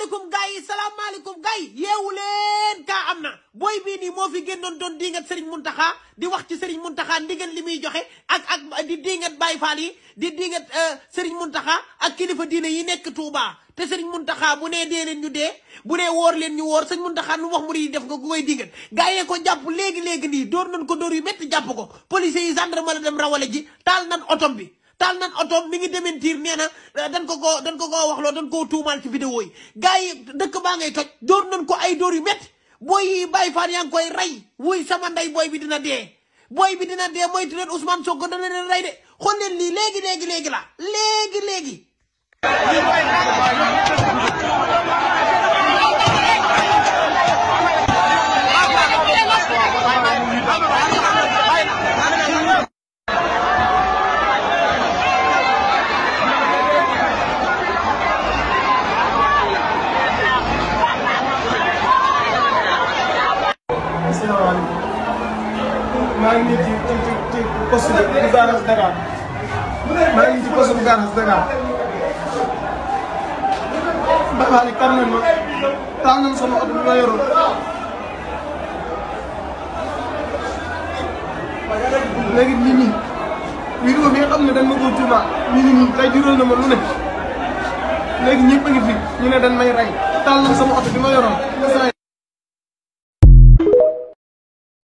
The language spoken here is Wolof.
salaamaaleykum gars yi salaamaaleykum gars yi yeewu leen kaa am na booy bii nii moo fi génnoon doon dingat Serigne Mountakha di wax ci Serigne Mountakha ndigal li muy joxe ak di dingat Baye Fall yi di dingat Serigne Mountakha ak kilifa diine yi nekk Touba te Serigne Mountakha bu nee dee leen ñu dee bu nee woor leen ñu woor Serigne Mountakha nu wax mu di def nga ku koy dingat gars yee ko jàpp léegi nii door nañ ko door yu métti jàpp ko police yi gendarme la dem rawale ji taal nan otom bi taal nan otom mi ngi démentir nee na dañ ko koo waxloo dañ koo tuumaal ci vidéo yi gars yi dëkk baa ngay toj door nañ ko ay door yu métti booy yi Baye Fall yaa ngi koy rey wuy sama ndey booy bi dina dee moytu leen Ousmane Sonko dana leen rey de xool leen lii léegi la léegi maa ngi nii ci poste bu garage Dakar maa ngi ci poste bu garage Dakar Baye Fall yi kar nañ ma taal nañ sama oto bi ma yoroon léegi nit ñi vidéo bi nga xam ne dañ ma ko tuumaal nit ñi tey jural na ma lu ne léegi ñëpp a ngi fi ñu ne dañ may rey taal nañ sama oto bi ma yoroon